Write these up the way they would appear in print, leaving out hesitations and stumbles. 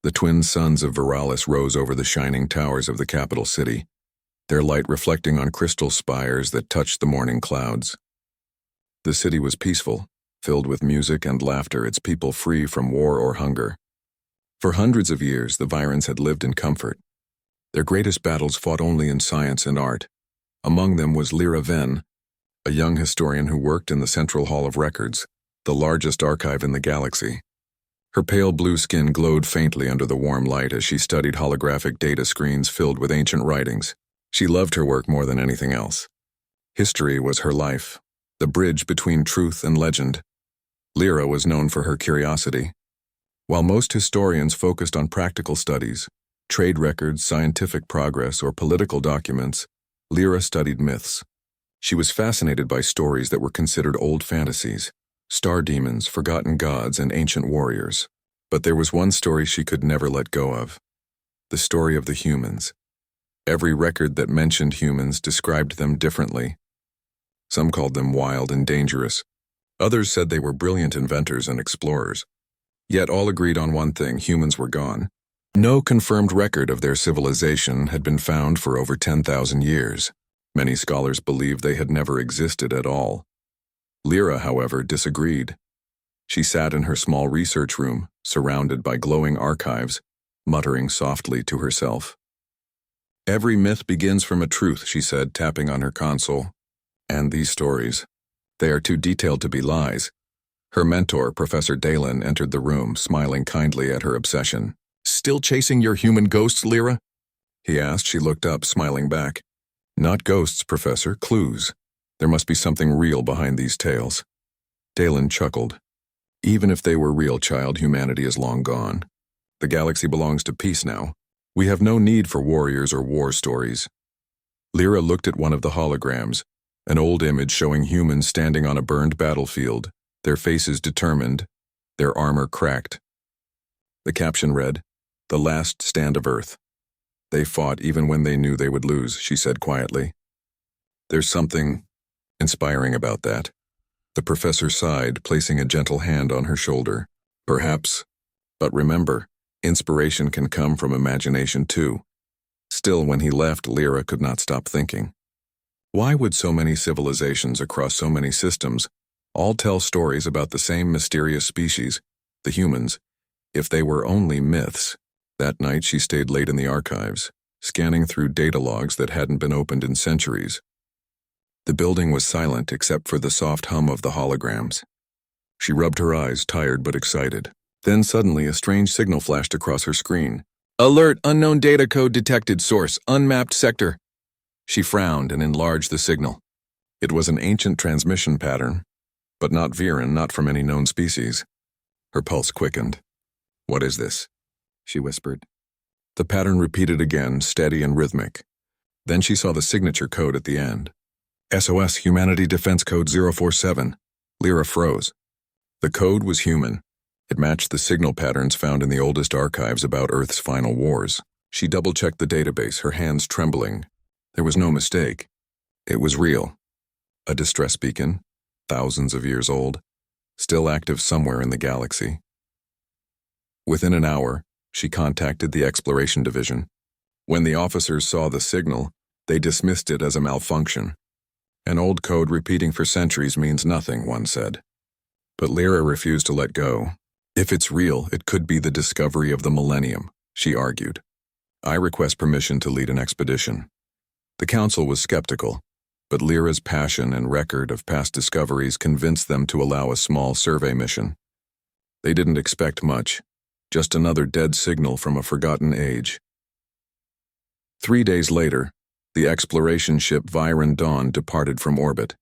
The twin suns of Viralis rose over the shining towers of the capital city, their light reflecting on crystal spires that touched the morning clouds. The city was peaceful, filled with music and laughter, its people free from war or hunger. For hundreds of years, the Virans had lived in comfort. Their greatest battles fought only in science and art. Among them was Lyra Ven, a young historian who worked in the Central Hall of Records, the largest archive in the galaxy. Her pale blue skin glowed faintly under the warm light as she studied holographic data screens filled with ancient writings. She loved her work more than anything else. History was her life, the bridge between truth and legend. Lyra was known for her curiosity. While most historians focused on practical studies, trade records, scientific progress, or political documents, Lyra studied myths. She was fascinated by stories that were considered old fantasies, star demons, forgotten gods, and ancient warriors. But there was one story she could never let go of: the story of the humans. Every record that mentioned humans described them differently. Some called them wild and dangerous. Others said they were brilliant inventors and explorers. Yet all agreed on one thing: humans were gone. No confirmed record of their civilization had been found for over 10,000 years. Many scholars believed they had never existed at all. Lyra, however, disagreed. She sat in her small research room, surrounded by glowing archives, muttering softly to herself. "Every myth begins from a truth," she said, tapping on her console. "And these stories, they are too detailed to be lies." Her mentor, Professor Dalen, entered the room, smiling kindly at her obsession. "Still chasing your human ghosts, Lyra?" he asked. She looked up, smiling back. "Not ghosts, Professor, clues. There must be something real behind these tales." Dalen chuckled. "Even if they were real, child, humanity is long gone. The galaxy belongs to peace now. We have no need for warriors or war stories." Lyra looked at one of the holograms, an old image showing humans standing on a burned battlefield, their faces determined, their armor cracked. The caption read, "The last stand of Earth. They fought even when they knew they would lose," she said quietly. "There's something inspiring about that." The professor sighed, placing a gentle hand on her shoulder. "Perhaps, but remember, inspiration can come from imagination too." Still, when he left, Lyra could not stop thinking. Why would so many civilizations across so many systems all tell stories about the same mysterious species, the humans, if they were only myths? That night she stayed late in the archives, scanning through data logs that hadn't been opened in centuries. The building was silent except for the soft hum of the holograms. She rubbed her eyes, tired but excited. Then suddenly a strange signal flashed across her screen. "Alert! Unknown data code detected. Source: unmapped sector." She frowned and enlarged the signal. It was an ancient transmission pattern, but not Viren, not from any known species. Her pulse quickened. "What is this?" she whispered. The pattern repeated again, steady and rhythmic. Then she saw the signature code at the end. "SOS Humanity Defense Code 047. Lyra froze. The code was human. It matched the signal patterns found in the oldest archives about Earth's final wars. She double-checked the database, her hands trembling. There was no mistake. It was real. A distress beacon, thousands of years old, still active somewhere in the galaxy. Within an hour, she contacted the Exploration Division. When the officers saw the signal, they dismissed it as a malfunction. "An old code repeating for centuries means nothing," one said. But Lyra refused to let go. "If it's real, it could be the discovery of the millennium," she argued. "I request permission to lead an expedition." The council was skeptical, but Lyra's passion and record of past discoveries convinced them to allow a small survey mission. They didn't expect much, just another dead signal from a forgotten age. 3 days later, the exploration ship Viren Dawn departed from orbit.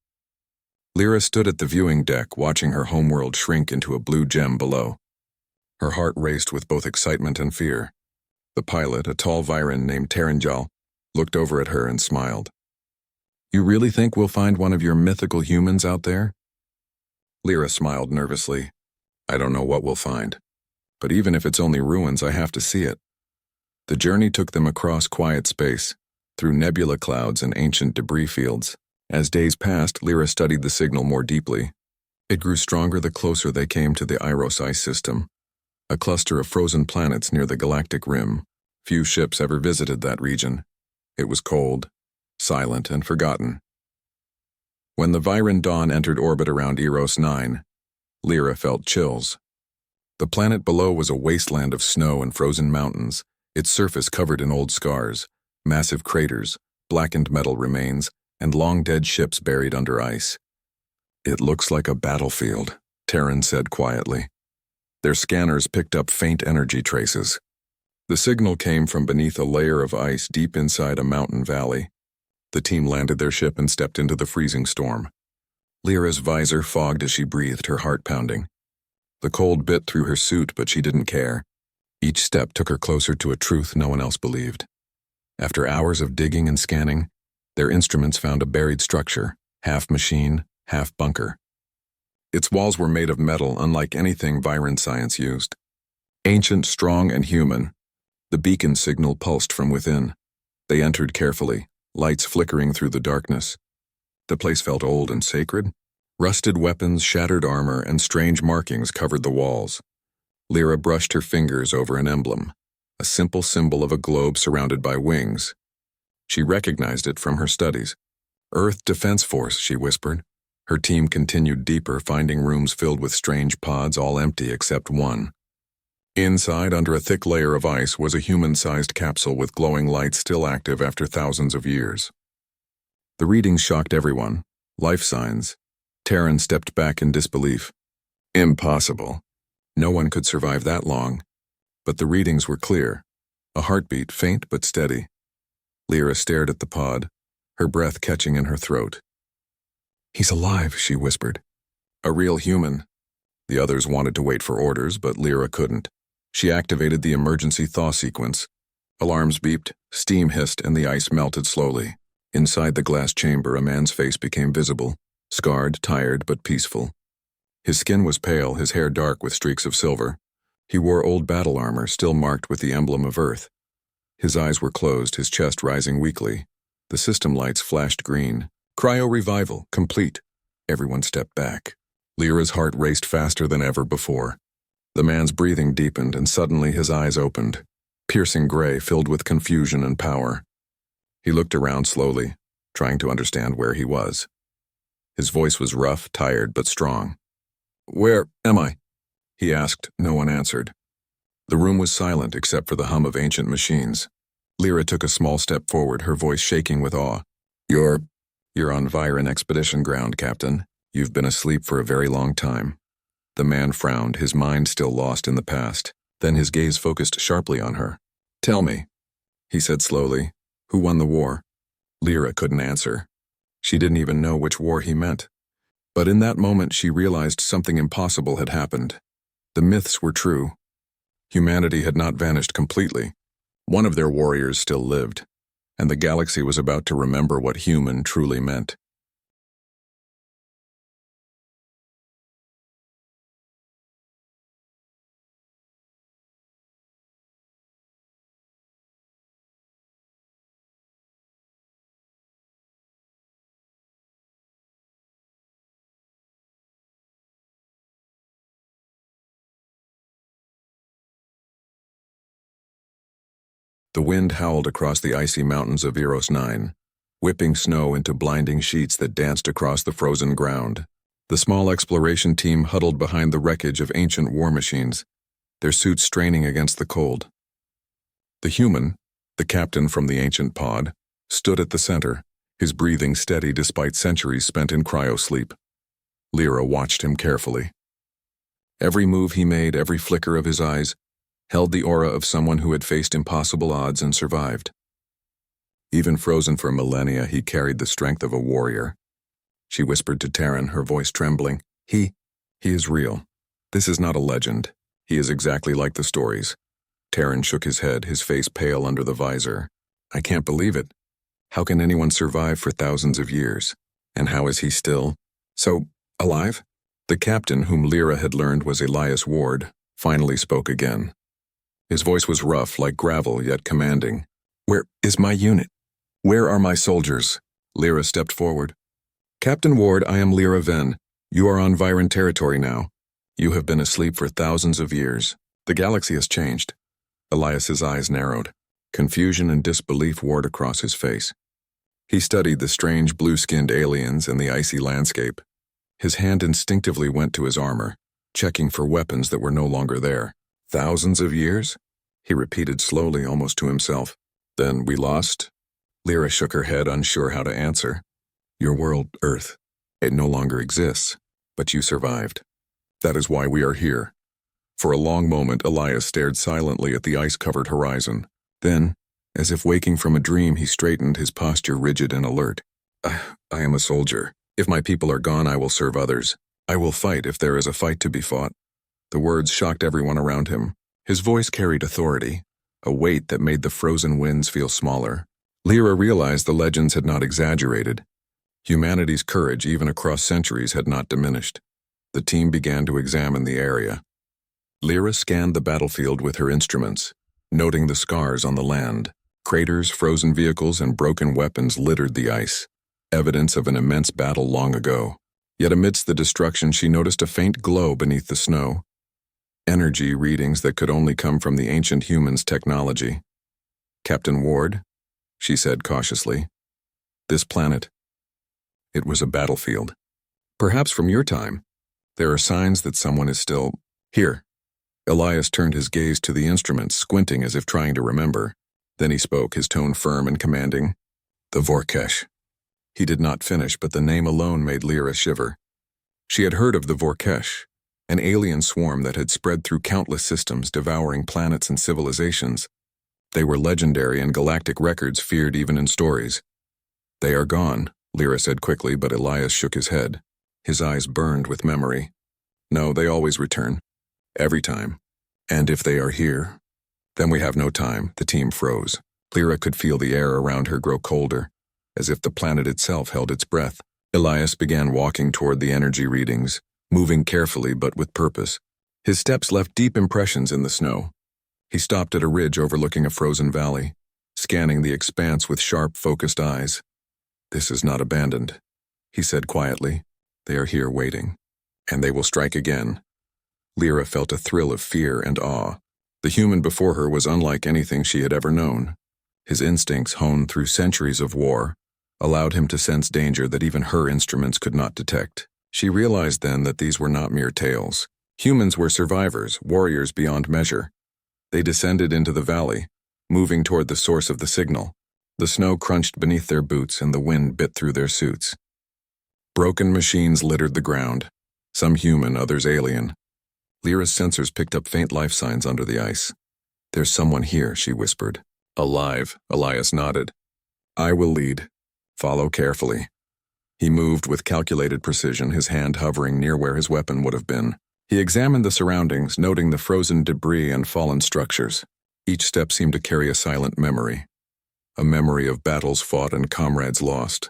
Lyra stood at the viewing deck, watching her homeworld shrink into a blue gem below. Her heart raced with both excitement and fear. The pilot, a tall Viren named Taranjal, looked over at her and smiled. "You really think we'll find one of your mythical humans out there?" Lyra smiled nervously. "I don't know what we'll find. But even if it's only ruins, I have to see it." The journey took them across quiet space, through nebula clouds and ancient debris fields. As days passed, Lyra studied the signal more deeply. It grew stronger the closer they came to the Iros ice system. a cluster of frozen planets near the galactic rim. Few ships ever visited that region. It was cold, silent, and forgotten. When the Viren Dawn entered orbit around Eros 9, Lyra felt chills. The planet below was a wasteland of snow and frozen mountains, its surface covered in old scars, massive craters, blackened metal remains, and long-dead ships buried under ice. "It looks like a battlefield," Terran said quietly. Their scanners picked up faint energy traces. The signal came from beneath a layer of ice deep inside a mountain valley. The team landed their ship and stepped into the freezing storm. Lyra's visor fogged as she breathed, her heart pounding. The cold bit through her suit, but she didn't care. Each step took her closer to a truth no one else believed. After hours of digging and scanning, their instruments found a buried structure, half machine, half bunker. Its walls were made of metal unlike anything Viren science used. Ancient, strong, and human, the beacon signal pulsed from within. They entered carefully, lights flickering through the darkness. The place felt old and sacred. Rusted weapons, shattered armor, and strange markings covered the walls. Lyra brushed her fingers over an emblem, a simple symbol of a globe surrounded by wings. She recognized it from her studies. "Earth Defense Force," she whispered. Her team continued deeper, finding rooms filled with strange pods, all empty except one. Inside, under a thick layer of ice, was a human-sized capsule with glowing lights still active after thousands of years. The readings shocked everyone. Life signs. Terran stepped back in disbelief. Impossible. No one could survive that long. But the readings were clear. A heartbeat, faint but steady. Lyra stared at the pod, her breath catching in her throat. "He's alive," she whispered. "A real human." The others wanted to wait for orders, but Lyra couldn't. She activated the emergency thaw sequence. Alarms beeped, steam hissed, and the ice melted slowly. Inside the glass chamber, a man's face became visible, scarred, tired, but peaceful. His skin was pale, his hair dark with streaks of silver. He wore old battle armor, still marked with the emblem of Earth. His eyes were closed, his chest rising weakly. The system lights flashed green. "Cryo revival, complete." Everyone stepped back. Lyra's heart raced faster than ever before. The man's breathing deepened, and suddenly his eyes opened, piercing gray, filled with confusion and power. He looked around slowly, trying to understand where he was. His voice was rough, tired, but strong. "Where am I?" he asked. No one answered. The room was silent except for the hum of ancient machines. Lyra took a small step forward, her voice shaking with awe. You're on Viren expedition ground, Captain. You've been asleep for a very long time." The man frowned, his mind still lost in the past. Then his gaze focused sharply on her. "Tell me," he said slowly, "who won the war?" Lyra couldn't answer. She didn't even know which war he meant. But in that moment she realized something impossible had happened. The myths were true. Humanity had not vanished completely. One of their warriors still lived, and the galaxy was about to remember what human truly meant. The wind howled across the icy mountains of Eros 9, whipping snow into blinding sheets that danced across the frozen ground. The small exploration team huddled behind the wreckage of ancient war machines, their suits straining against the cold. The human, the captain from the ancient pod, stood at the center, his breathing steady despite centuries spent in cryosleep. Lyra watched him carefully. Every move he made, every flicker of his eyes, held the aura of someone who had faced impossible odds and survived. Even frozen for millennia, he carried the strength of a warrior. She whispered to Terran, her voice trembling. He is real. This is not a legend. He is exactly like the stories." Terran shook his head, his face pale under the visor. "I can't believe it. How can anyone survive for thousands of years? And how is he still so alive?" The captain, whom Lyra had learned was Elias Ward, finally spoke again. His voice was rough, like gravel, yet commanding. "Where is my unit? Where are my soldiers?" Lyra stepped forward. "Captain Ward, I am Lyra Venn. You are on Viren territory now. You have been asleep for thousands of years. The galaxy has changed. Elias's eyes narrowed. Confusion and disbelief warred across his face. He studied the strange blue-skinned aliens and the icy landscape. His hand instinctively went to his armor, checking for weapons that were no longer there. Thousands of years? He repeated slowly, almost to himself. Then we lost? Lyra shook her head, unsure how to answer. Your world, Earth. It no longer exists, but you survived. That is why we are here. For a long moment, Elias stared silently at the ice-covered horizon. Then, as if waking from a dream, he straightened, his posture rigid and alert. I am a soldier. If my people are gone, I will serve others. I will fight if there is a fight to be fought. The words shocked everyone around him. His voice carried authority, a weight that made the frozen winds feel smaller. Lyra realized the legends had not exaggerated. Humanity's courage, even across centuries, had not diminished. The team began to examine the area. Lyra scanned the battlefield with her instruments, noting the scars on the land. Craters, frozen vehicles, and broken weapons littered the ice, evidence of an immense battle long ago. Yet amidst the destruction, she noticed a faint glow beneath the snow. Energy readings that could only come from the ancient humans' technology. Captain Ward, she said cautiously, this planet, it was a battlefield. Perhaps from your time. There are signs that someone is still here. Elias turned his gaze to the instruments, squinting as if trying to remember. Then he spoke, his tone firm and commanding. The Vorkesh. He did not finish, but the name alone made Lyra shiver. She had heard of the Vorkesh, an alien swarm that had spread through countless systems, devouring planets and civilizations. They were legendary, and galactic records feared even in stories. They are gone, Lyra said quickly, but Elias shook his head. His eyes burned with memory. No, they always return. Every time. And if they are here, then we have no time. The team froze. Lyra could feel the air around her grow colder, as if the planet itself held its breath. Elias began walking toward the energy readings, moving carefully but with purpose. His steps left deep impressions in the snow. He stopped at a ridge overlooking a frozen valley, scanning the expanse with sharp, focused eyes. This is not abandoned, he said quietly. They are here waiting, and they will strike again. Lyra felt a thrill of fear and awe. The human before her was unlike anything she had ever known. His instincts, honed through centuries of war, allowed him to sense danger that even her instruments could not detect. She realized then that these were not mere tales. Humans were survivors, warriors beyond measure. They descended into the valley, moving toward the source of the signal. The snow crunched beneath their boots and the wind bit through their suits. Broken machines littered the ground, some human, others alien. Lyra's sensors picked up faint life signs under the ice. There's someone here, she whispered. Alive, Elias nodded. I will lead. Follow carefully. He moved with calculated precision, his hand hovering near where his weapon would have been. He examined the surroundings, noting the frozen debris and fallen structures. Each step seemed to carry a silent memory. A memory of battles fought and comrades lost.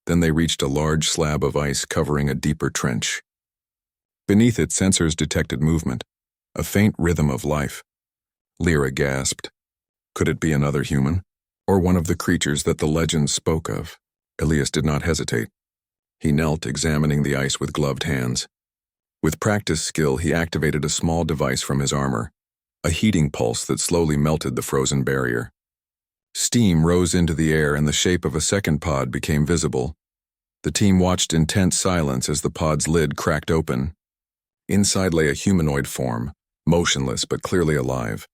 Then they reached a large slab of ice covering a deeper trench. Beneath it, sensors detected movement, a faint rhythm of life. Lyra gasped. Could it be another human? Or one of the creatures that the legends spoke of? Elias did not hesitate. He knelt, examining the ice with gloved hands. With practiced skill, he activated a small device from his armor, a heating pulse that slowly melted the frozen barrier. Steam rose into the air and the shape of a second pod became visible. The team watched in tense silence as the pod's lid cracked open. Inside lay a humanoid form, motionless but clearly alive.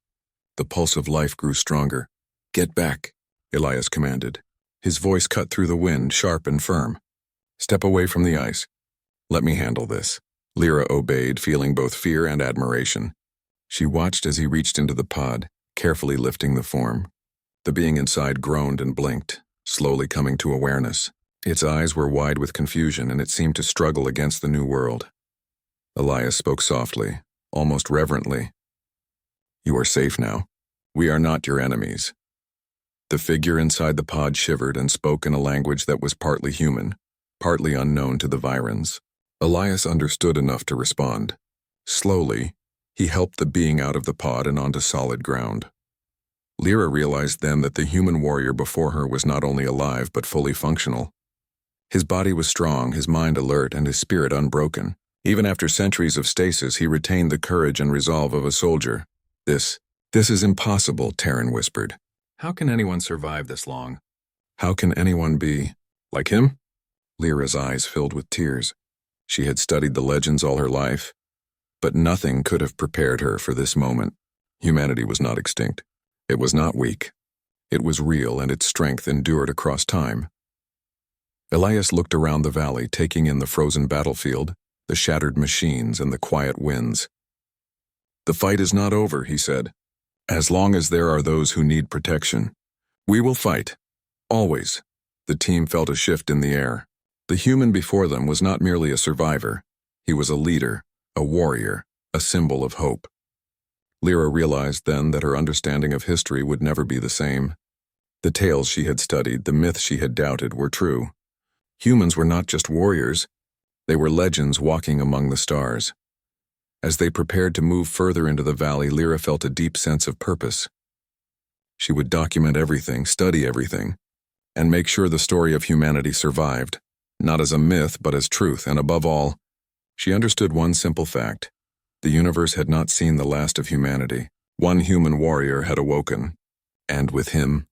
The pulse of life grew stronger. Get back, Elias commanded. His voice cut through the wind, sharp and firm. Step away from the ice. Let me handle this. Lyra obeyed, feeling both fear and admiration. She watched as he reached into the pod, carefully lifting the form. The being inside groaned and blinked, slowly coming to awareness. Its eyes were wide with confusion, and it seemed to struggle against the new world. Elias spoke softly, almost reverently. You are safe now. We are not your enemies. The figure inside the pod shivered and spoke in a language that was partly human, partly unknown to the Virans. Elias understood enough to respond. Slowly, he helped the being out of the pod and onto solid ground. Lyra realized then that the human warrior before her was not only alive but fully functional. His body was strong, his mind alert, and his spirit unbroken. Even after centuries of stasis, he retained the courage and resolve of a soldier. This is impossible, Terran whispered. How can anyone survive this long? How can anyone be like him? Lyra's eyes filled with tears. She had studied the legends all her life, but nothing could have prepared her for this moment. Humanity was not extinct. It was not weak. It was real, and its strength endured across time. Elias looked around the valley, taking in the frozen battlefield, the shattered machines, and the quiet winds. The fight is not over, he said. As long as there are those who need protection, we will fight. Always. The team felt a shift in the air. The human before them was not merely a survivor. He was a leader, a warrior, a symbol of hope. Lyra realized then that her understanding of history would never be the same. The tales she had studied, the myths she had doubted, were true. Humans were not just warriors. They were legends walking among the stars. As they prepared to move further into the valley, Lyra felt a deep sense of purpose. She would document everything, study everything, and make sure the story of humanity survived, not as a myth but as truth, and above all, she understood one simple fact. The universe had not seen the last of humanity. One human warrior had awoken, and with him,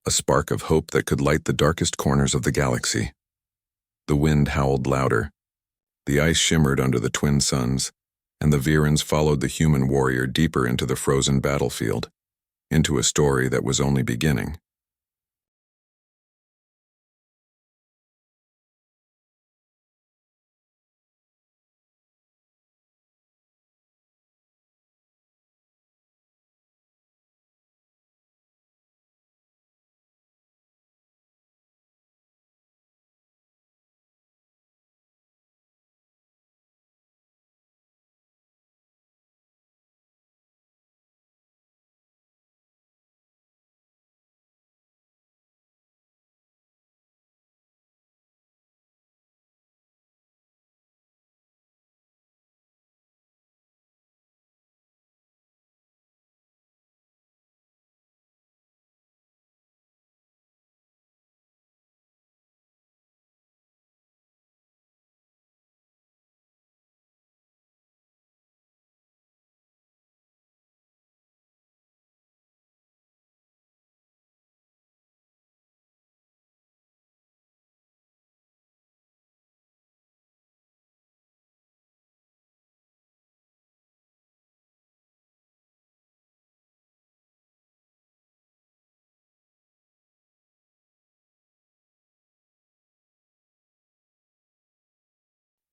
a spark of hope that could light the darkest corners of the galaxy. The wind howled louder. The ice shimmered under the twin suns, and the Virans followed the human warrior deeper into the frozen battlefield, into a story that was only beginning.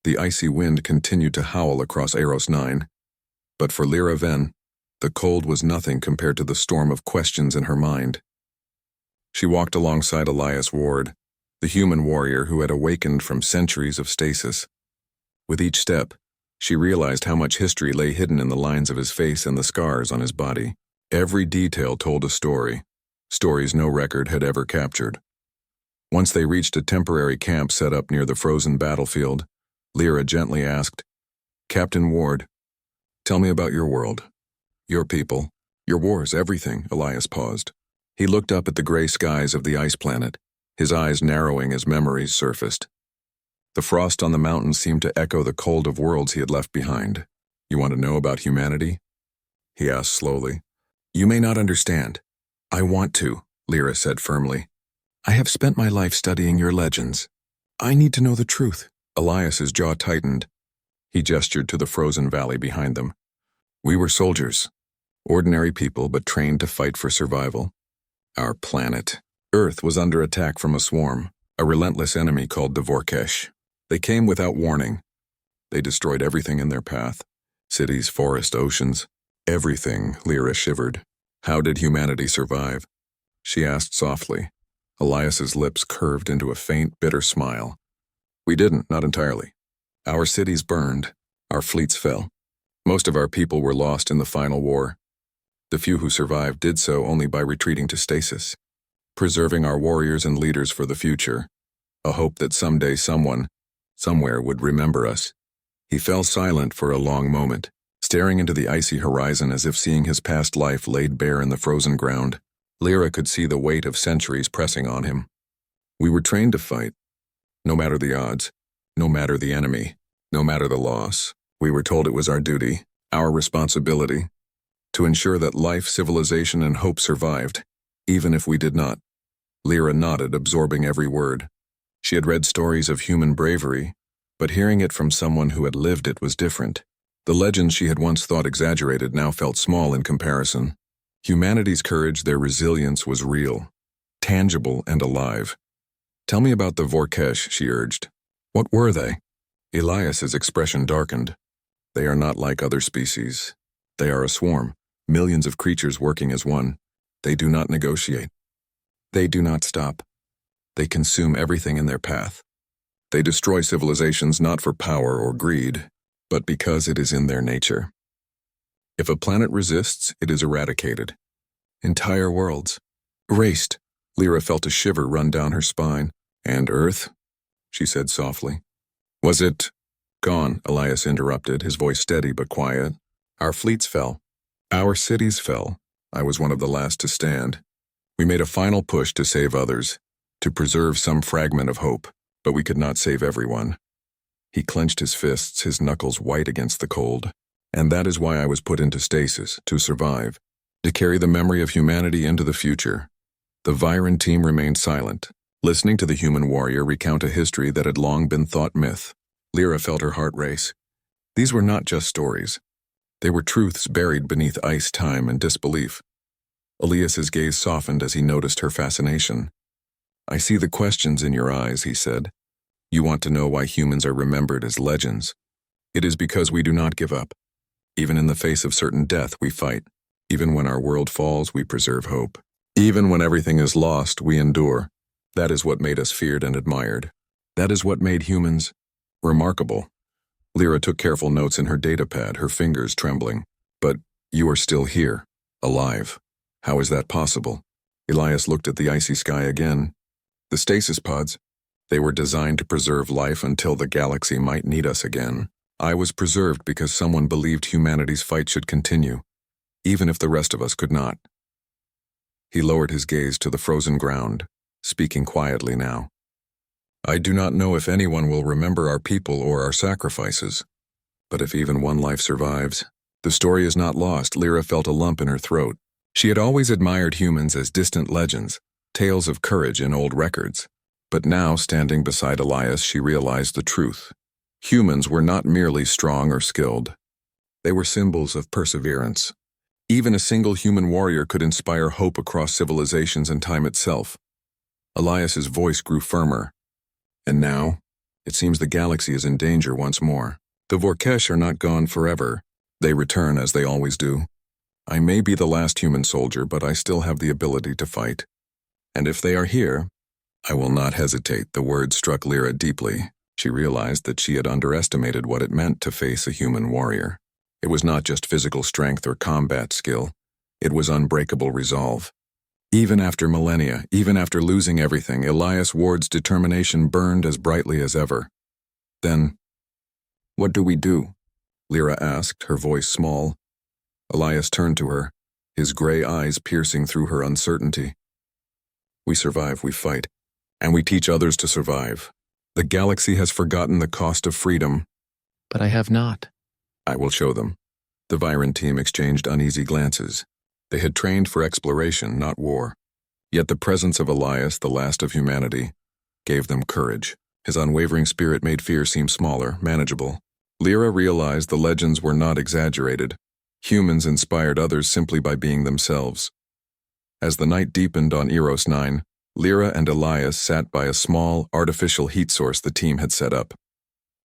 The icy wind continued to howl across Eros 9, but for Lyra Ven, the cold was nothing compared to the storm of questions in her mind. She walked alongside Elias Ward, the human warrior who had awakened from centuries of stasis. With each step, she realized how much history lay hidden in the lines of his face and the scars on his body. Every detail told a story, stories no record had ever captured. Once they reached a temporary camp set up near the frozen battlefield, Lyra gently asked, "Captain Ward, tell me about your world, your people, your wars, everything." Elias paused. He looked up at the gray skies of the ice planet, his eyes narrowing as memories surfaced. The frost on the mountains seemed to echo the cold of worlds he had left behind. "You want to know about humanity?" he asked slowly. "You may not understand. I want to," Lyra said firmly. "I have spent my life studying your legends. I need to know the truth." Elias's jaw tightened. He gestured to the frozen valley behind them. "We were soldiers, ordinary people but trained to fight for survival. Our planet, Earth, was under attack from a swarm, a relentless enemy called the Vorkesh. They came without warning. They destroyed everything in their path. Cities, forests, oceans. Everything," Lyra shivered. "How did humanity survive?" she asked softly. Elias's lips curved into a faint, bitter smile. "We didn't, not entirely. Our cities burned. Our fleets fell. Most of our people were lost in the final war. The few who survived did so only by retreating to stasis, preserving our warriors and leaders for the future, a hope that someday someone, somewhere would remember us." He fell silent for a long moment, staring into the icy horizon as if seeing his past life laid bare in the frozen ground. Lyra could see the weight of centuries pressing on him. "We were trained to fight. No matter the odds, no matter the enemy. No matter the loss, we were told it was our duty, our responsibility, to ensure that life, civilization, and hope survived, even if we did not. Lyra nodded, absorbing every word. She had read stories of human bravery, but hearing it from someone who had lived it was different. The legends she had once thought exaggerated now felt small in comparison. Humanity's courage, their resilience, was real, tangible, and alive. "Tell me about the Vorkesh," she urged. "What were they?" Elias's expression darkened. "They are not like other species. They are a swarm, millions of creatures working as one. They do not negotiate. They do not stop. They consume everything in their path. They destroy civilizations not for power or greed, but because it is in their nature. If a planet resists, it is eradicated. Entire worlds. Erased." Lyra felt a shiver run down her spine. "And Earth?" she said softly. "Was it gone?" Elias interrupted, his voice steady but quiet. "Our fleets fell. Our cities fell. I was one of the last to stand. We made a final push to save others, to preserve some fragment of hope, but we could not save everyone." He clenched his fists, his knuckles white against the cold. "And that is why I was put into stasis, to survive, to carry the memory of humanity into the future." The Viren team remained silent, listening to the human warrior recount a history that had long been thought myth. Lyra felt her heart race. These were not just stories. They were truths buried beneath ice, time, and disbelief. Elias's gaze softened as he noticed her fascination. "I see the questions in your eyes," he said. "You want to know why humans are remembered as legends. It is because we do not give up. Even in the face of certain death, we fight. Even when our world falls, we preserve hope. Even when everything is lost, we endure. That is what made us feared and admired. That is what made humans remarkable." Lyra took careful notes in her datapad, her fingers trembling. "But you are still here, alive. How is that possible?" Elias looked at the icy sky again. "The stasis pods, they were designed to preserve life until the galaxy might need us again. I was preserved because someone believed humanity's fight should continue, even if the rest of us could not." He lowered his gaze to the frozen ground, speaking quietly now. "I do not know if anyone will remember our people or our sacrifices. But if even one life survives, the story is not lost." Lyra felt a lump in her throat. She had always admired humans as distant legends, tales of courage in old records. But now, standing beside Elias, she realized the truth. Humans were not merely strong or skilled. They were symbols of perseverance. Even a single human warrior could inspire hope across civilizations and time itself. Elias's voice grew firmer. "And now, it seems the galaxy is in danger once more. The Vorkesh are not gone forever. They return as they always do. I may be the last human soldier, but I still have the ability to fight. And if they are here, I will not hesitate." The word struck Lyra deeply. She realized that she had underestimated what it meant to face a human warrior. It was not just physical strength or combat skill. It was unbreakable resolve. Even after millennia, even after losing everything, Elias Ward's determination burned as brightly as ever. "Then, what do we do?" Lyra asked, her voice small. Elias turned to her, his gray eyes piercing through her uncertainty. "We survive, we fight, and we teach others to survive. The galaxy has forgotten the cost of freedom." "But I have not." "I will show them." The Viren team exchanged uneasy glances. They had trained for exploration, not war. Yet the presence of Elias, the last of humanity, gave them courage. His unwavering spirit made fear seem smaller, manageable. Lyra realized the legends were not exaggerated. Humans inspired others simply by being themselves. As the night deepened on Eros 9, Lyra and Elias sat by a small, artificial heat source the team had set up.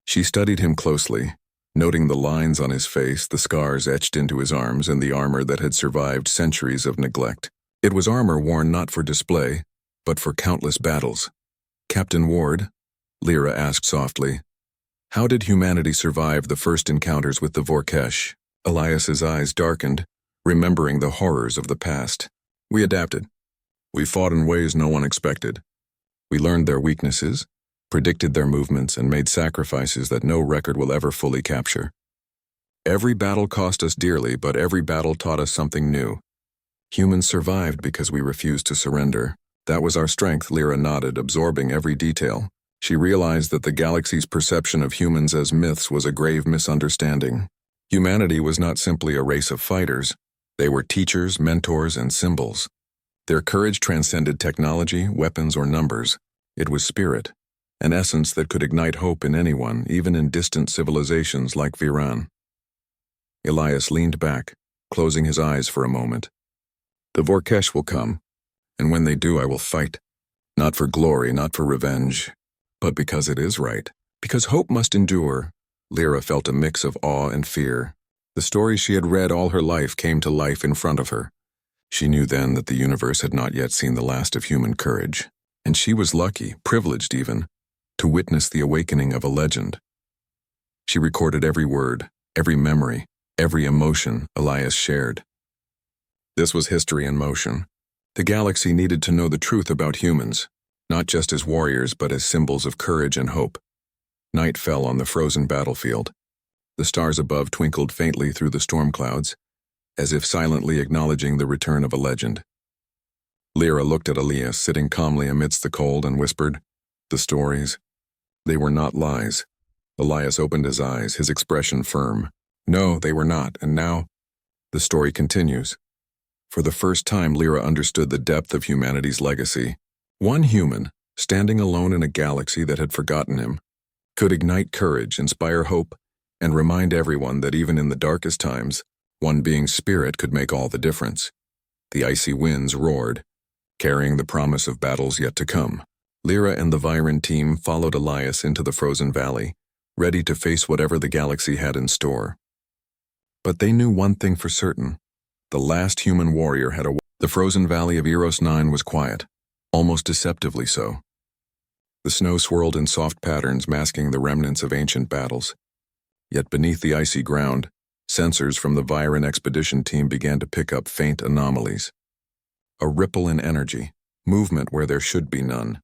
She studied him closely, noting the lines on his face, the scars etched into his arms, and the armor that had survived centuries of neglect. It was armor worn not for display, but for countless battles. "Captain Ward," Lyra asked softly, "how did humanity survive the first encounters with the Vorkesh?" Elias's eyes darkened, remembering the horrors of the past. "We adapted. We fought in ways no one expected. We learned their weaknesses, predicted their movements, and made sacrifices that no record will ever fully capture. Every battle cost us dearly, but every battle taught us something new. Humans survived because we refused to surrender. That was our strength." Lyra nodded, absorbing every detail. She realized that the galaxy's perception of humans as myths was a grave misunderstanding. Humanity was not simply a race of fighters. They were teachers, mentors, and symbols. Their courage transcended technology, weapons, or numbers. It was spirit, an essence that could ignite hope in anyone, even in distant civilizations like Viran. Elias leaned back, closing his eyes for a moment. The Vorkesh will come, and when they do, I will fight. Not for glory, not for revenge, but because it is right. Because hope must endure. Lyra felt a mix of awe and fear. The stories she had read all her life came to life in front of her. She knew then that the universe had not yet seen the last of human courage, and she was lucky, privileged even, to witness the awakening of a legend. She recorded every word, every memory, every emotion Elias shared. This was history in motion. The galaxy needed to know the truth about humans, not just as warriors but as symbols of courage and hope. Night fell on the frozen battlefield. The stars above twinkled faintly through the storm clouds, as if silently acknowledging the return of a legend. Lyra looked at Elias sitting calmly amidst the cold and whispered, "The stories, they were not lies." Elias opened his eyes, his expression firm. "No, they were not, and now..." The story continues. For the first time, Lyra understood the depth of humanity's legacy. One human, standing alone in a galaxy that had forgotten him, could ignite courage, inspire hope, and remind everyone that even in the darkest times, one being's spirit could make all the difference. The icy winds roared, carrying the promise of battles yet to come. Lyra and the Viran team followed Elias into the frozen valley, ready to face whatever the galaxy had in store. But they knew one thing for certain. The last human warrior had awoken. The frozen valley of Eros 9 was quiet, almost deceptively so. The snow swirled in soft patterns, masking the remnants of ancient battles. Yet beneath the icy ground, sensors from the Viran expedition team began to pick up faint anomalies. A ripple in energy, movement where there should be none.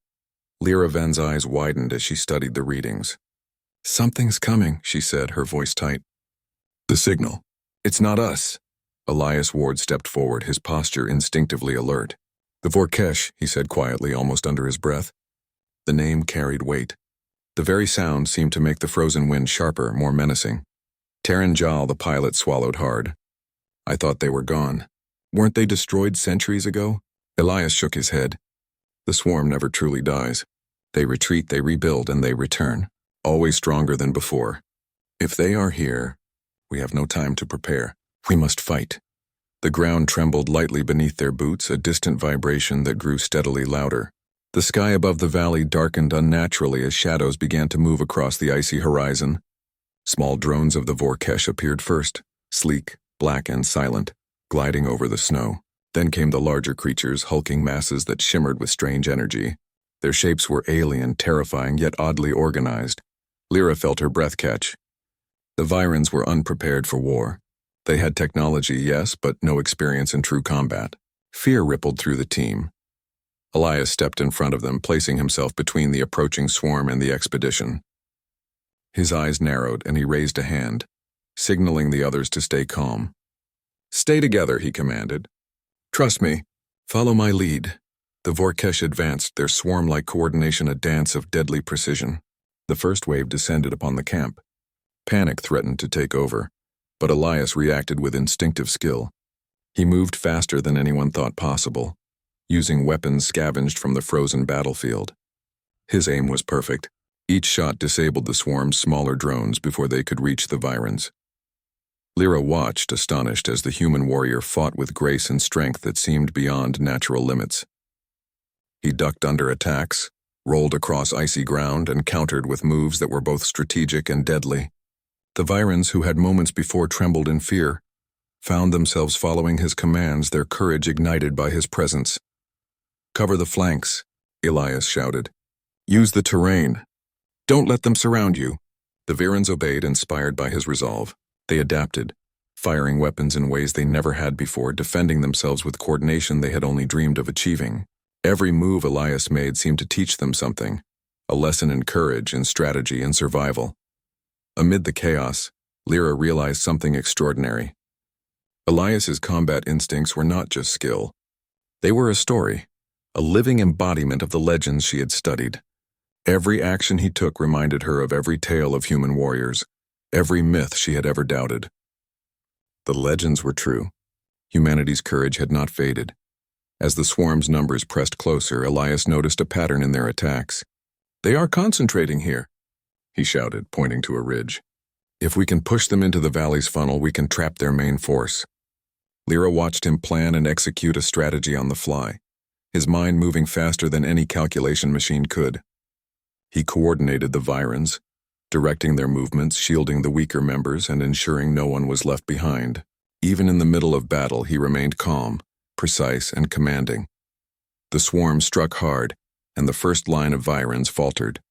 Lyra Ven's eyes widened as she studied the readings. "Something's coming," she said, her voice tight. "The signal. It's not us." Elias Ward stepped forward, his posture instinctively alert. "The Vorkesh," he said quietly, almost under his breath. The name carried weight. The very sound seemed to make the frozen wind sharper, more menacing. Terran Jal, the pilot, swallowed hard. "I thought they were gone. Weren't they destroyed centuries ago?" Elias shook his head. "The swarm never truly dies. They retreat, they rebuild, and they return, always stronger than before. If they are here, we have no time to prepare. We must fight." The ground trembled lightly beneath their boots, a distant vibration that grew steadily louder. The sky above the valley darkened unnaturally as shadows began to move across the icy horizon. Small drones of the Vorkesh appeared first, sleek, black, and silent, gliding over the snow. Then came the larger creatures, hulking masses that shimmered with strange energy. Their shapes were alien, terrifying, yet oddly organized. Lyra felt her breath catch. The Virans were unprepared for war. They had technology, yes, but no experience in true combat. Fear rippled through the team. Elias stepped in front of them, placing himself between the approaching swarm and the expedition. His eyes narrowed, and he raised a hand, signaling the others to stay calm. "Stay together," he commanded. "Trust me. Follow my lead." The Vorkesh advanced, their swarm-like coordination a dance of deadly precision. The first wave descended upon the camp. Panic threatened to take over, but Elias reacted with instinctive skill. He moved faster than anyone thought possible, using weapons scavenged from the frozen battlefield. His aim was perfect. Each shot disabled the swarm's smaller drones before they could reach the Virans. Lyra watched, astonished, as the human warrior fought with grace and strength that seemed beyond natural limits. He ducked under attacks, rolled across icy ground, and countered with moves that were both strategic and deadly. The Virans, who had moments before trembled in fear, found themselves following his commands, their courage ignited by his presence. "Cover the flanks," Elias shouted. "Use the terrain. Don't let them surround you." The Virans obeyed, inspired by his resolve. They adapted, firing weapons in ways they never had before, defending themselves with coordination they had only dreamed of achieving. Every move Elias made seemed to teach them something, a lesson in courage, in strategy, and survival. Amid the chaos, Lyra realized something extraordinary. Elias's combat instincts were not just skill. They were a story, a living embodiment of the legends she had studied. Every action he took reminded her of every tale of human warriors, every myth she had ever doubted. The legends were true. Humanity's courage had not faded. As the swarm's numbers pressed closer, Elias noticed a pattern in their attacks. "They are concentrating here," he shouted, pointing to a ridge. "If we can push them into the valley's funnel, we can trap their main force." Lyra watched him plan and execute a strategy on the fly, his mind moving faster than any calculation machine could. He coordinated the Virans, directing their movements, shielding the weaker members, and ensuring no one was left behind. Even in the middle of battle, he remained calm, precise, and commanding. The swarm struck hard, and the first line of Virans faltered.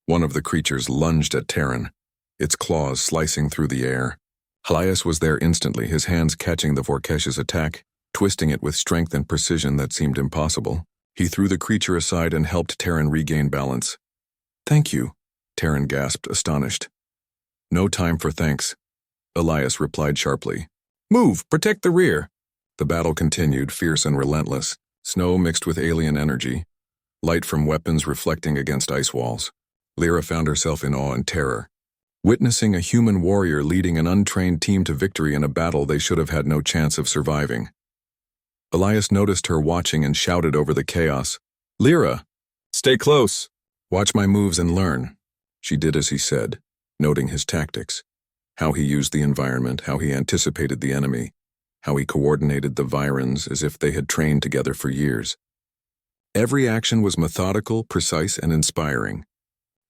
One of the creatures lunged at Terran, its claws slicing through the air. Elias was there instantly, his hands catching the Vorkesh's attack, twisting it with strength and precision that seemed impossible. He threw the creature aside and helped Terran regain balance. "Thank you," Terran gasped, astonished. "No time for thanks," Elias replied sharply. "Move! Protect the rear!" The battle continued, fierce and relentless, snow mixed with alien energy, light from weapons reflecting against ice walls. Lyra found herself in awe and terror, witnessing a human warrior leading an untrained team to victory in a battle they should have had no chance of surviving. Elias noticed her watching and shouted over the chaos, "Lyra, stay close! Watch my moves and learn." She did as he said, noting his tactics, how he used the environment, how he anticipated the enemy, how he coordinated the Virans as if they had trained together for years. Every action was methodical, precise, and inspiring.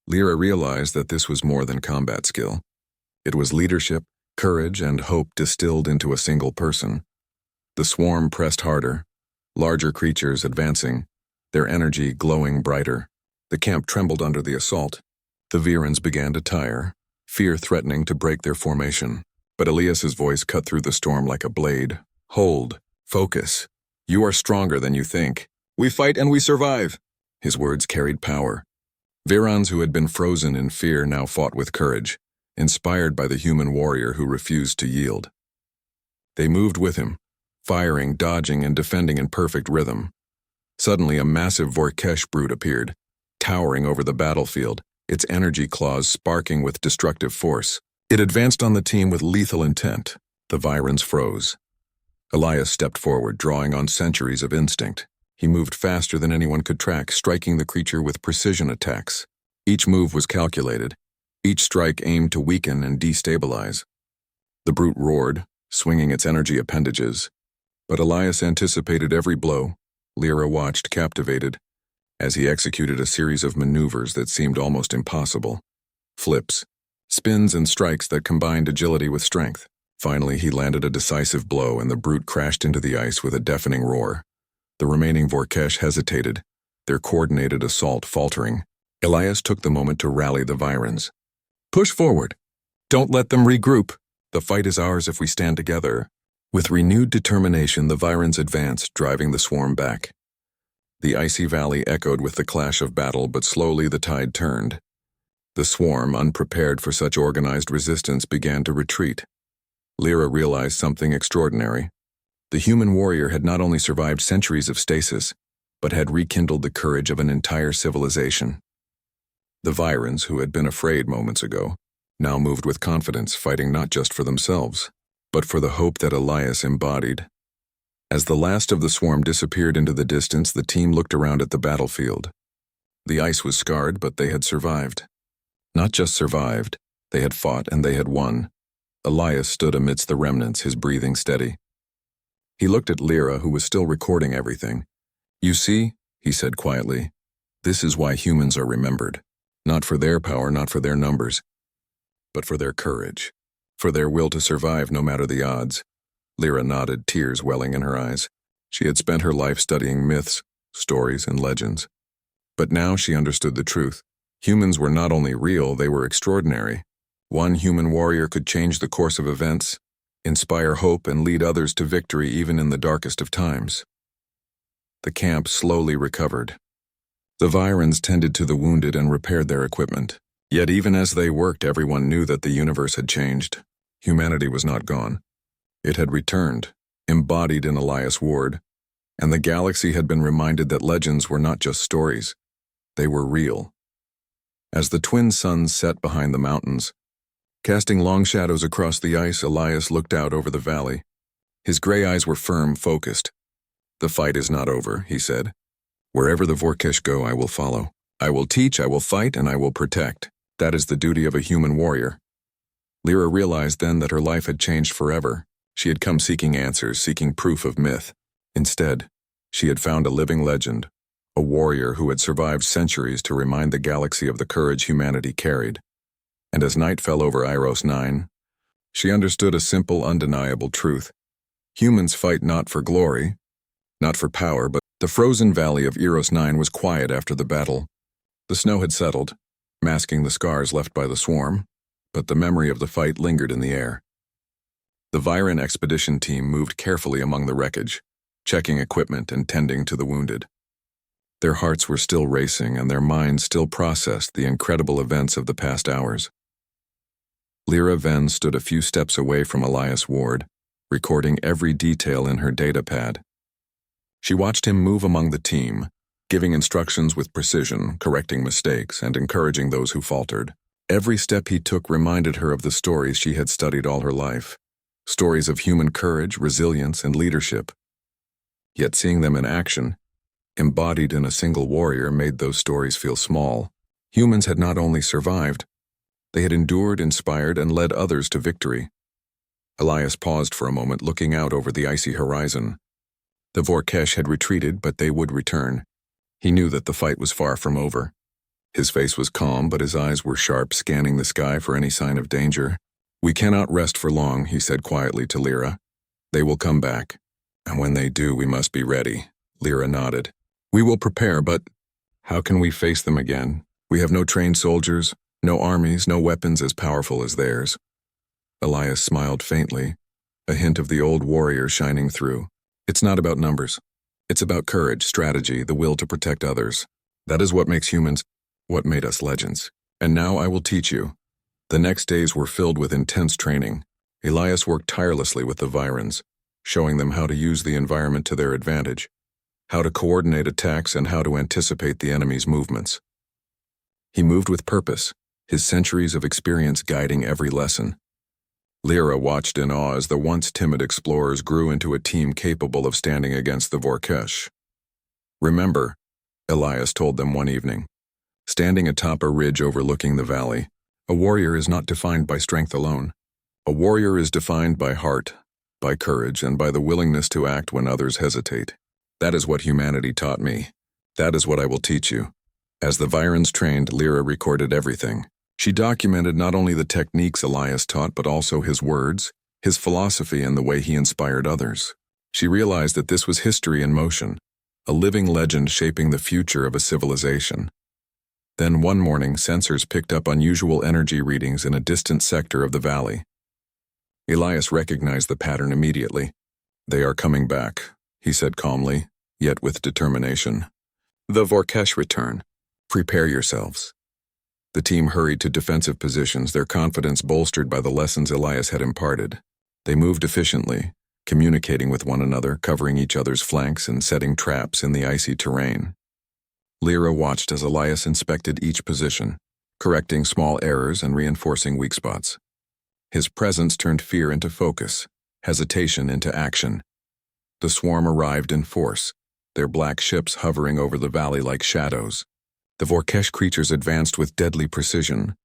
Lyra realized that this was more than combat skill. It was leadership, courage, and hope distilled into a single person. The swarm pressed harder, larger creatures advancing, their energy glowing brighter. The camp trembled under the assault. The Virans began to tire, fear threatening to break their formation. But Elias's voice cut through the storm like a blade. "Hold. Focus. You are stronger than you think. We fight and we survive." His words carried power. Virans who had been frozen in fear now fought with courage, inspired by the human warrior who refused to yield. They moved with him, firing, dodging, and defending in perfect rhythm. Suddenly, a massive Vorkesh brute appeared, towering over the battlefield, its energy claws sparking with destructive force. It advanced on the team with lethal intent. The Virans froze. Elias stepped forward, drawing on centuries of instinct. He moved faster than anyone could track, striking the creature with precision attacks. Each move was calculated, each strike aimed to weaken and destabilize. The brute roared, swinging its energy appendages. But Elias anticipated every blow. Lyra watched, captivated, as he executed a series of maneuvers that seemed almost impossible. Flips, spins, and strikes that combined agility with strength. Finally, he landed a decisive blow, and the brute crashed into the ice with a deafening roar. The remaining Vorkesh hesitated, their coordinated assault faltering. Elias took the moment to rally the Virans. "Push forward. Don't let them regroup. The fight is ours if we stand together." With renewed determination, the Virans advanced, driving the swarm back. The icy valley echoed with the clash of battle, but slowly the tide turned. The swarm, unprepared for such organized resistance, began to retreat. Lyra realized something extraordinary. The human warrior had not only survived centuries of stasis, but had rekindled the courage of an entire civilization. The Virans, who had been afraid moments ago, now moved with confidence, fighting not just for themselves, but for the hope that Elias embodied. As the last of the swarm disappeared into the distance, the team looked around at the battlefield. The ice was scarred, but they had survived. Not just survived, they had fought and they had won. Elias stood amidst the remnants, his breathing steady. He looked at Lyra, who was still recording everything. "You see," he said quietly, "this is why humans are remembered. Not for their power, not for their numbers, but for their courage, for their will to survive no matter the odds." Lyra nodded, tears welling in her eyes. She had spent her life studying myths, stories, and legends. But now she understood the truth. Humans were not only real, they were extraordinary. One human warrior could change the course of events, inspire hope, and lead others to victory even in the darkest of times. The camp slowly recovered. The Virans tended to the wounded and repaired their equipment. Yet even as they worked, everyone knew that the universe had changed. Humanity was not gone. It had returned, embodied in Elias Ward, and the galaxy had been reminded that legends were not just stories. They were real, As the twin suns set behind the mountains, casting long shadows across the ice, Elias looked out over the valley. His gray eyes were firm, focused. "The fight is not over," he said. "Wherever the Vorkesh go, I will follow. I will teach, I will fight, and I will protect. That is the duty of a human warrior." Lyra realized then that her life had changed forever. She had come seeking answers, seeking proof of myth. Instead, she had found a living legend, a warrior who had survived centuries to remind the galaxy of the courage humanity carried. And as night fell over Iros 9, she understood a simple, undeniable truth. Humans fight not for glory, not for power, but the frozen valley of Eros 9 was quiet after the battle. The snow had settled, masking the scars left by the swarm, but the memory of the fight lingered in the air. The Viren expedition team moved carefully among the wreckage, checking equipment and tending to the wounded. Their hearts were still racing and their minds still processed the incredible events of the past hours. Lyra Venn stood a few steps away from Elias Ward, recording every detail in her datapad. She watched him move among the team, giving instructions with precision, correcting mistakes, and encouraging those who faltered. Every step he took reminded her of the stories she had studied all her life, stories of human courage, resilience, and leadership. Yet seeing them in action, embodied in a single warrior, made those stories feel small. Humans had not only survived, they had endured, inspired, and led others to victory. Elias paused for a moment, looking out over the icy horizon. The Vorkesh had retreated, but they would return. He knew that the fight was far from over. His face was calm, but his eyes were sharp, scanning the sky for any sign of danger. "We cannot rest for long," he said quietly to Lyra. "They will come back, and when they do, we must be ready." Lyra nodded. "We will prepare, but how can we face them again? We have no trained soldiers, no armies, no weapons as powerful as theirs." Elias smiled faintly, a hint of the old warrior shining through. "It's not about numbers. It's about courage, strategy, the will to protect others. That is what makes humans, what made us legends. And now I will teach you." The next days were filled with intense training. Elias worked tirelessly with the Virens, showing them how to use the environment to their advantage, how to coordinate attacks, and how to anticipate the enemy's movements. He moved with purpose, his centuries of experience guiding every lesson. Lyra watched in awe as the once timid explorers grew into a team capable of standing against the Vorkesh. "Remember," Elias told them one evening, standing atop a ridge overlooking the valley, "a warrior is not defined by strength alone. A warrior is defined by heart, by courage, and by the willingness to act when others hesitate. That is what humanity taught me. That is what I will teach you." As the Virens trained, Lyra recorded everything. She documented not only the techniques Elias taught, but also his words, his philosophy, and the way he inspired others. She realized that this was history in motion, a living legend shaping the future of a civilization. Then one morning, sensors picked up unusual energy readings in a distant sector of the valley. Elias recognized the pattern immediately. "They are coming back," he said calmly, yet with determination. "The Vorkesh return. Prepare yourselves." The team hurried to defensive positions, their confidence bolstered by the lessons Elias had imparted. They moved efficiently, communicating with one another, covering each other's flanks, and setting traps in the icy terrain. Lyra watched as Elias inspected each position, correcting small errors and reinforcing weak spots. His presence turned fear into focus, hesitation into action. The swarm arrived in force, their black ships hovering over the valley like shadows. The Vorkesh creatures advanced with deadly precision,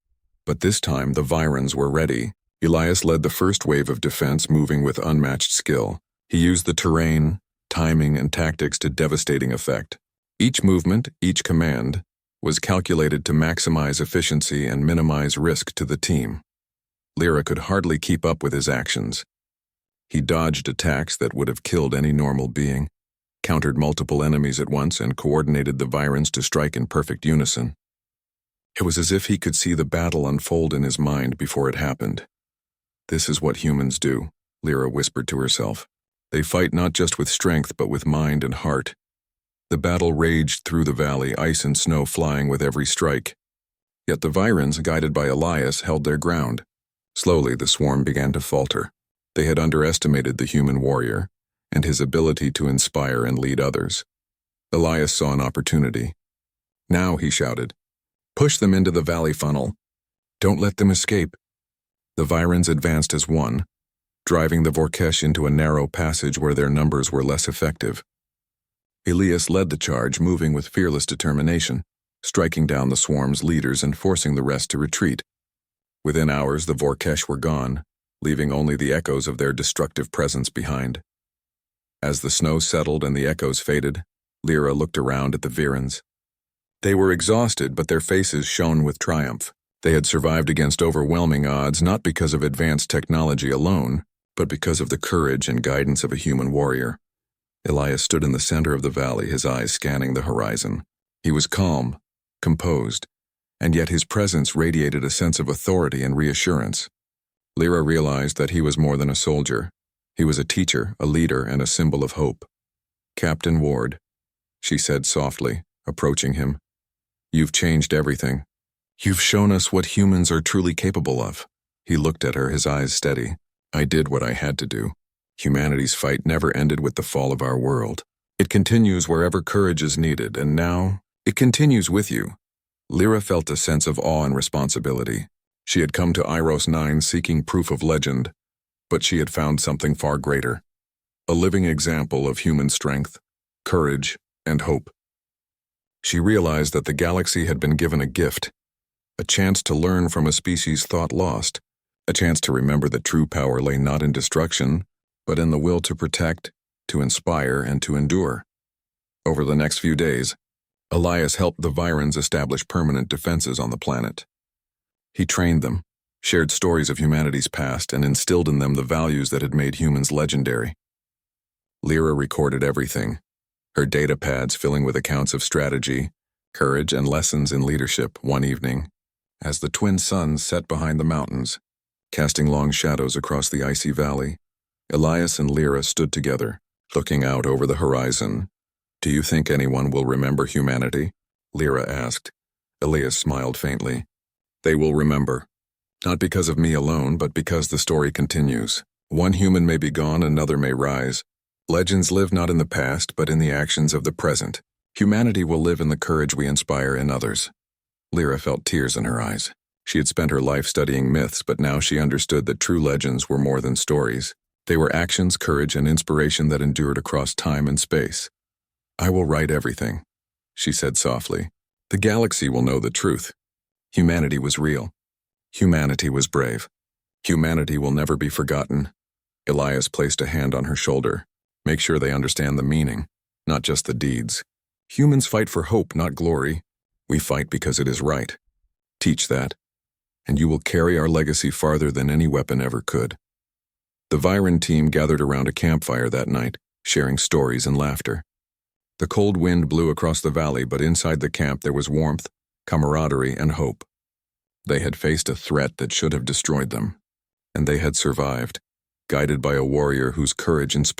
but this time the Virens were ready. Elias led the first wave of defense, moving with unmatched skill. He used the terrain, timing, and tactics to devastating effect. Each movement, each command, was calculated to maximize efficiency and minimize risk to the team. Lyra could hardly keep up with his actions. He dodged attacks that would have killed any normal being, countered multiple enemies at once, and coordinated the Virens to strike in perfect unison. It was as if he could see the battle unfold in his mind before it happened. "This is what humans do," Lyra whispered to herself. "They fight not just with strength, but with mind and heart." The battle raged through the valley, ice and snow flying with every strike. Yet the Virens, guided by Elias, held their ground. Slowly, the swarm began to falter. They had underestimated the human warrior and his ability to inspire and lead others. Elias saw an opportunity. "Now," he shouted, Push them into the valley funnel. Don't let them escape. The Virans advanced as one, driving the Vorkesh into a narrow passage where their numbers were less effective. Elias led the charge, moving with fearless determination, striking down the swarm's leaders and forcing the rest to retreat. Within hours, the Vorkesh were gone, leaving only the echoes of their destructive presence behind. As the snow settled and the echoes faded, Lyra looked around at the Virans. They were exhausted, but their faces shone with triumph. They had survived against overwhelming odds not because of advanced technology alone, but because of the courage and guidance of a human warrior. Elias stood in the center of the valley, his eyes scanning the horizon. He was calm, composed, and yet his presence radiated a sense of authority and reassurance. Lyra realized that he was more than a soldier. He was a teacher, a leader, and a symbol of hope. "Captain Ward," she said softly, approaching him, "you've changed everything. You've shown us what humans are truly capable of." He looked at her, his eyes steady. "I did what I had to do. Humanity's fight never ended with the fall of our world. It continues wherever courage is needed, and now it continues with you." Lyra felt a sense of awe and responsibility. She had come to Iros 9 seeking proof of legend, but she had found something far greater. A living example of human strength, courage, and hope. She realized that the galaxy had been given a gift, a chance to learn from a species thought lost, a chance to remember that true power lay not in destruction, but in the will to protect, to inspire, and to endure. Over the next few days, Elias helped the Virans establish permanent defenses on the planet. He trained them, shared stories of humanity's past, and instilled in them the values that had made humans legendary. Lyra recorded everything, her data pads filling with accounts of strategy, courage, and lessons in leadership. One evening, as the twin suns set behind the mountains, casting long shadows across the icy valley, Elias and Lyra stood together, looking out over the horizon. "Do you think anyone will remember humanity?" Lyra asked. Elias smiled faintly. "They will remember. Not because of me alone, but because the story continues. One human may be gone, another may rise. Legends live not in the past, but in the actions of the present. Humanity will live in the courage we inspire in others." Lyra felt tears in her eyes. She had spent her life studying myths, but now she understood that true legends were more than stories. They were actions, courage, and inspiration that endured across time and space. "I will write everything," she said softly. "The galaxy will know the truth. Humanity was real. Humanity was brave. Humanity will never be forgotten." Elias placed a hand on her shoulder. "Make sure they understand the meaning, not just the deeds. Humans fight for hope, not glory. We fight because it is right. Teach that, and you will carry our legacy farther than any weapon ever could." The Viran team gathered around a campfire that night, sharing stories and laughter. The cold wind blew across the valley, but inside the camp there was warmth, camaraderie, and hope. They had faced a threat that should have destroyed them, and they had survived, guided by a warrior whose courage inspired